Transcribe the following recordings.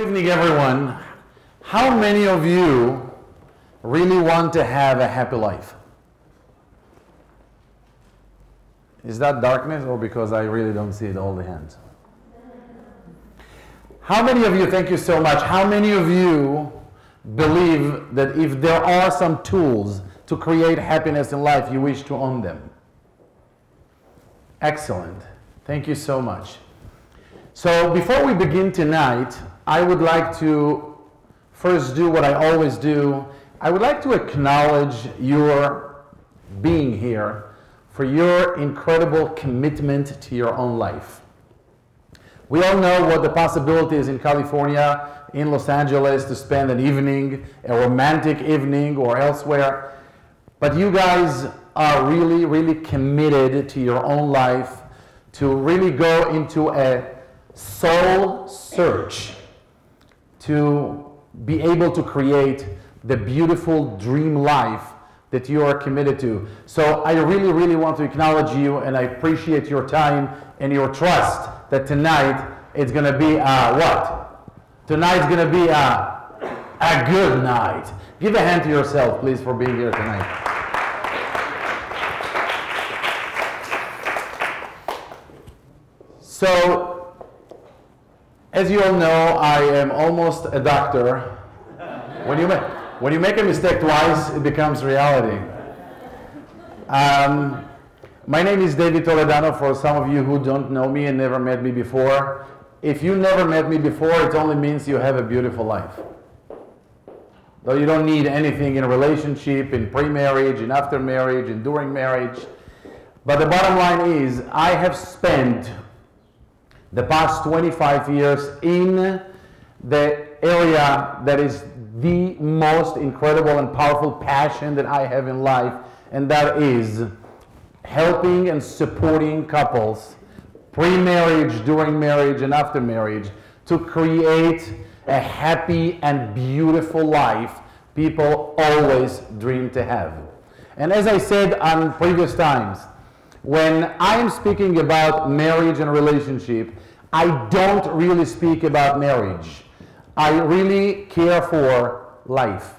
evening, everyone. How many of you really want to have a happy life? Is that darkness or because I really don't see all the hands? How many of you, thank you so much, how many of you believe that if there are some tools to create happiness in life, you wish to own them? Excellent. Thank you so much. So before we begin tonight, I would like to first do what I always do. I would like to acknowledge your being here for your incredible commitment to your own life. We all know what the possibility is in California, in Los Angeles, to spend an evening, a romantic evening or elsewhere. But you guys are really, really committed to your own life, to really go into a soul search to be able to create the beautiful dream life that you are committed to. So I really, really want to acknowledge you, and I appreciate your time and your trust that tonight it's going to be what? Tonight's going to be a good night. Give a hand to yourself, please, for being here tonight. So, as you all know, I am almost a doctor. When you make a mistake twice, it becomes reality. My name is David Toledano, for some of you who don't know me and never met me before. If you never met me before, it only means you have a beautiful life. Though you don't need anything in a relationship, in pre-marriage, in after marriage, and during marriage. But the bottom line is, I have spent the past 25 years in the area that is the most incredible and powerful passion that I have in life, and that is helping and supporting couples, pre-marriage, during marriage, and after marriage, to create a happy and beautiful life people always dream to have. And as I said on previous times, when I am speaking about marriage and relationship, I don't really speak about marriage. I really care for life.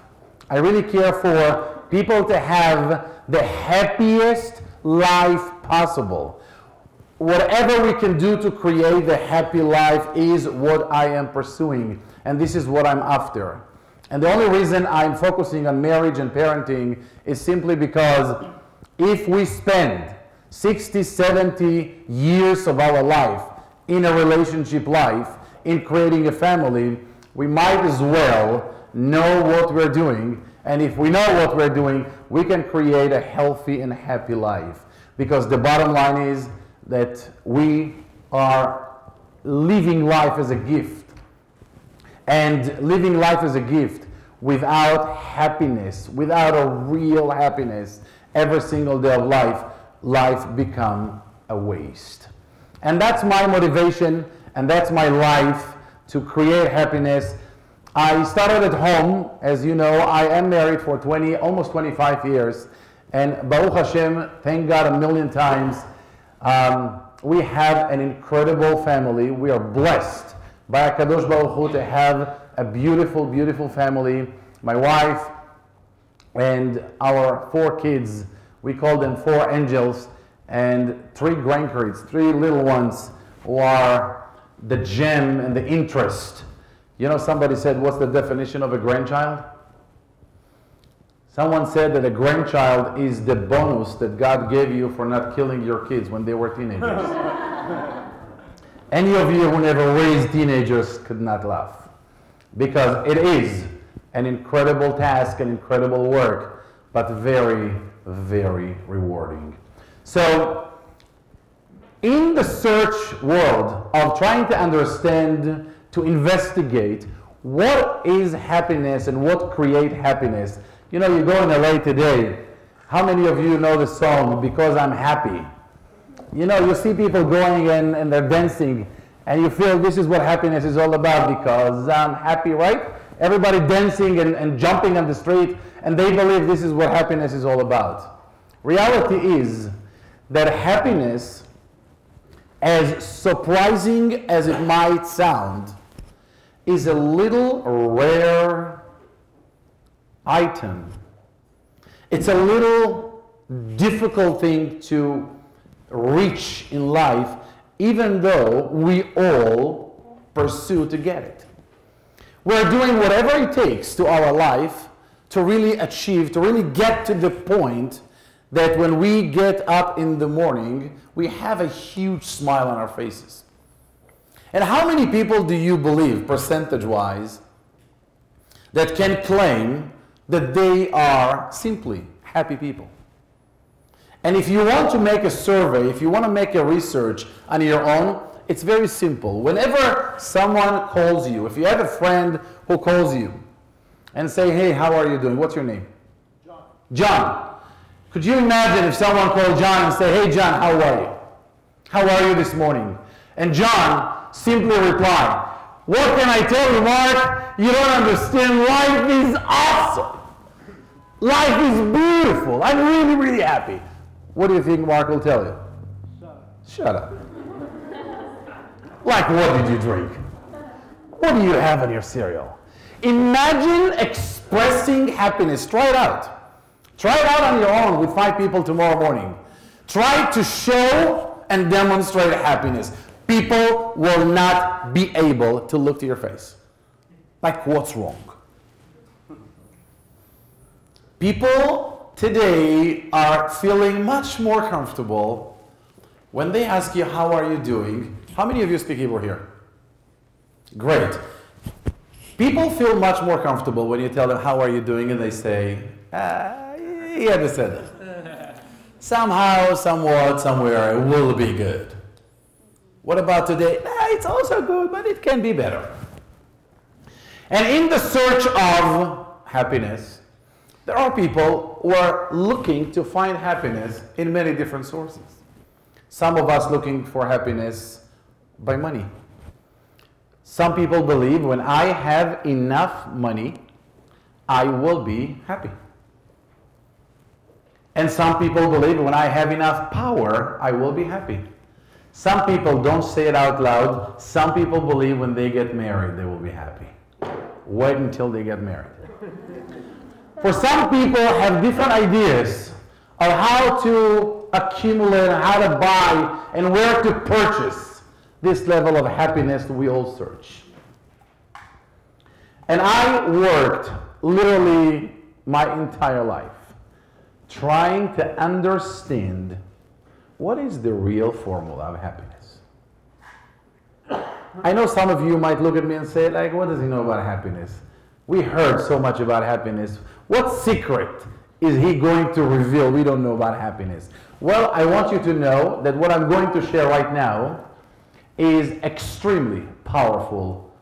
I really care for people to have the happiest life possible. Whatever we can do to create the happy life is what I am pursuing, and this is what I'm after. And the only reason I'm focusing on marriage and parenting is simply because if we spend 60, 70 years of our life in a relationship life, in creating a family, we might as well know what we're doing. And if we know what we're doing, we can create a healthy and happy life. Because the bottom line is that we are living life as a gift. And living life as a gift without happiness, without a real happiness, every single day of life becomes a waste. And that's my motivation, and that's my life, to create happiness. I started at home. As you know, I am married for almost 25 years, and Baruch Hashem, thank God a million times, we have an incredible family. We are blessed by HaKadosh Baruch Hu to have a beautiful, beautiful family. My wife and our 4 kids, we call them 4 angels, and 3 grandkids, 3 little ones who are the gem and the interest. You know, somebody said, what's the definition of a grandchild? Someone said that a grandchild is the bonus that God gave you for not killing your kids when they were teenagers. Any of you who never raised teenagers could not laugh, because it is an incredible task, an incredible work, but very, very rewarding. So, in the search world of trying to understand, to investigate what is happiness and what creates happiness, you know, you go in LA today, how many of you know the song, Because I'm Happy? You know, you see people going and they're dancing, and you feel this is what happiness is all about, because I'm happy, right? Everybody dancing and jumping on the street, and they believe this is what happiness is all about. Reality is that happiness, as surprising as it might sound, is a little rare item. It's a little difficult thing to reach in life, even though we all pursue to get it. We're doing whatever it takes to our life to really achieve, to really get to the point that when we get up in the morning, we have a huge smile on our faces. And how many people do you believe, percentage-wise, that can claim that they are simply happy people? And if you want to make a survey, if you want to make a research on your own, it's very simple. Whenever someone calls you, if you have a friend who calls you and say, hey, how are you doing? What's your name? John. John. Could you imagine if someone called John and say, hey, John, how are you? How are you this morning? And John simply replied, what can I tell you, Mark? You don't understand. Life is awesome. Life is beautiful. I'm really, really happy. What do you think Mark will tell you? Shut up. Like, what did you drink? What do you have in your cereal? Imagine expressing happiness. Try it out. Try it out on your own with 5 people tomorrow morning. Try to show and demonstrate happiness. People will not be able to look to your face. Like, what's wrong? People today are feeling much more comfortable when they ask you, how are you doing? How many of you speak Hebrew here? Great. People feel much more comfortable when you tell them, how are you doing? And they say, yeah, בסדר. Somehow, somewhat, somewhere, it will be good. What about today? It's also good, but it can be better. And in the search of happiness, there are people who are looking to find happiness in many different sources. Some of us looking for happiness by money. Some people believe when I have enough money, I will be happy. And some people believe when I have enough power, I will be happy. Some people don't say it out loud. Some people believe when they get married, they will be happy. Wait until they get married. For some people have different ideas of how to accumulate, how to buy, and where to purchase this level of happiness that we all search. And I worked literally my entire life trying to understand what is the real formula of happiness. I know some of you might look at me and say, like, what does he know about happiness? We heard so much about happiness. What secret is he going to reveal we don't know about happiness? Well, I want you to know that what I'm going to share right now is extremely powerful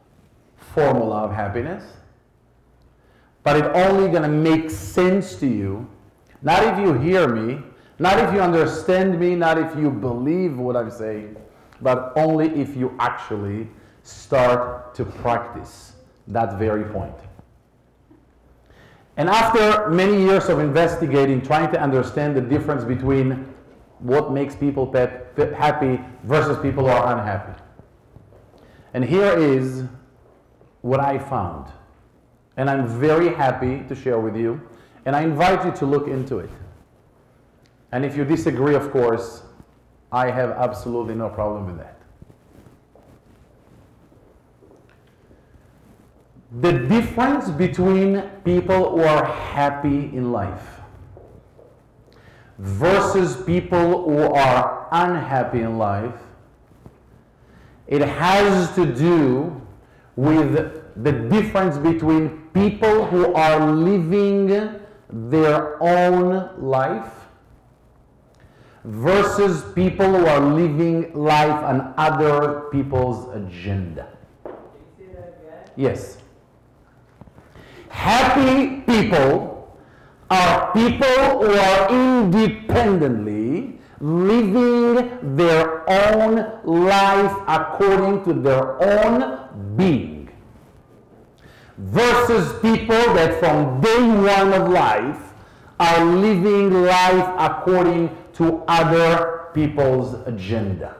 formula of happiness, but it's only going to make sense to you, not if you hear me, not if you understand me, not if you believe what I'm saying, but only if you actually start to practice that very point. And after many years of investigating, trying to understand the difference between what makes people happy versus people who are unhappy. And here is what I found. And I'm very happy to share with you. And I invite you to look into it. And if you disagree, of course, I have absolutely no problem with that. The difference between people who are happy in life versus people who are unhappy in life, it has to do with the difference between people who are living their own life versus people who are living life on other people's agenda. Can you say that again? Yes. Happy people are people who are independently living their own life according to their own being, versus people that from day one of life are living life according to other people's agenda.